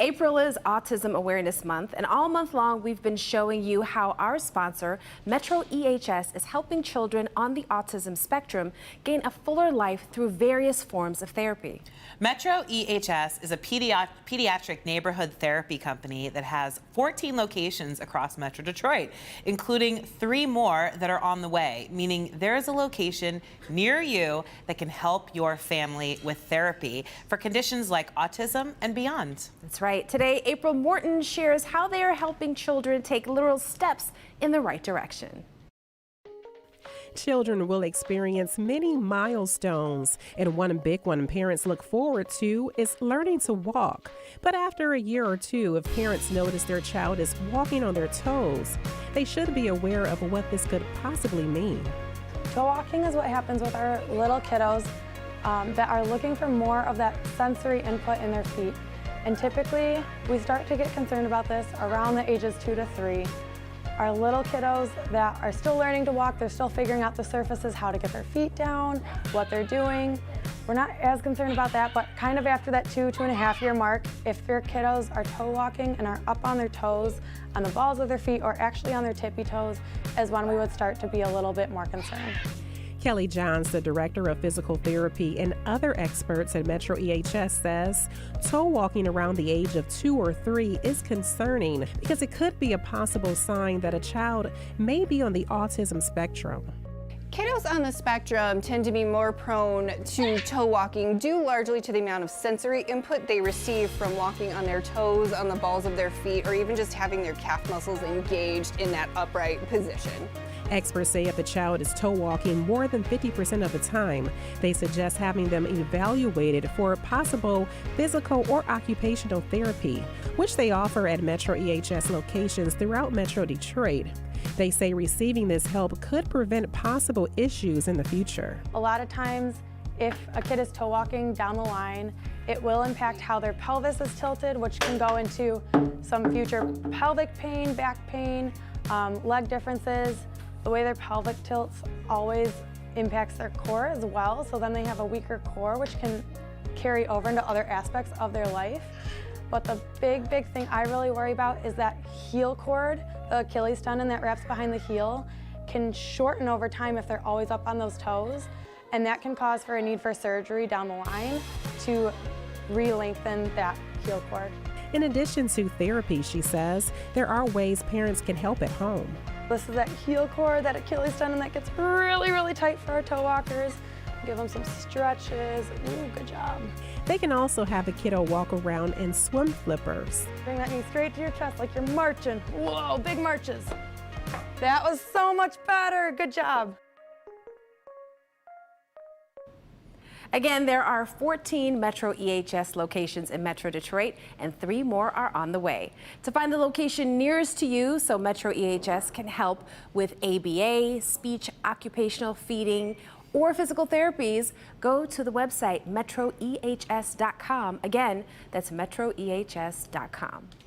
April is Autism Awareness Month, and all month long we've been showing you how our sponsor, MetroEHS, is helping children on the autism spectrum gain a fuller life through various forms of therapy. MetroEHS is a pediatric neighborhood therapy company that has 14 locations across Metro Detroit, including 3 more that are on the way, meaning there is a location near you that can help your family with therapy for conditions like autism and beyond. That's right. Today, April Morton shares how they are helping children take literal steps in the right direction. Children will experience many milestones, and one big one parents look forward to is learning to walk. But after a year or two, if parents notice their child is walking on their toes, they should be aware of what this could possibly mean. Toe walking is what happens with our little kiddos that are looking for more of that sensory input in their feet. And typically, we start to get concerned about this around the ages 2 to 3. Our little kiddos that are still learning to walk, they're still figuring out the surfaces, how to get their feet down, what they're doing. We're not as concerned about that, but kind of after that 2.5 year mark, if your kiddos are toe walking and are up on their toes, on the balls of their feet, or actually on their tippy toes, is when we would start to be a little bit more concerned. Kelly Johns, the director of physical therapy and other experts at MetroEHS, says toe walking around the age of 2 or 3 is concerning because it could be a possible sign that a child may be on the autism spectrum. Kiddos on the spectrum tend to be more prone to toe walking due largely to the amount of sensory input they receive from walking on their toes, on the balls of their feet, or even just having their calf muscles engaged in that upright position. Experts say if the child is toe walking more than 50% of the time, they suggest having them evaluated for possible physical or occupational therapy, which they offer at MetroEHS locations throughout Metro Detroit. They say receiving this help could prevent possible issues in the future. A lot of times, if a kid is toe walking down the line, it will impact how their pelvis is tilted, which can go into some future pelvic pain, back pain, leg differences. The way their pelvic tilts always impacts their core as well, so then they have a weaker core, which can carry over into other aspects of their life. But the big thing I really worry about is that heel cord, the Achilles tendon that wraps behind the heel, can shorten over time if they're always up on those toes, and that can cause for a need for surgery down the line to re-lengthen that heel cord. In addition to therapy, she says, there are ways parents can help at home. This is that heel cord, that Achilles tendon that gets really tight for our toe walkers. Give them some stretches. Ooh, good job. They can also have the kiddo walk around in swim flippers. Bring that knee straight to your chest like you're marching. Whoa, big marches. That was so much better. Good job. Again, there are 14 MetroEHS locations in Metro Detroit, and 3 more are on the way. To find the location nearest to you so MetroEHS can help with ABA, speech, occupational feeding, or physical therapies, go to the website metroehs.com. Again, that's metroehs.com.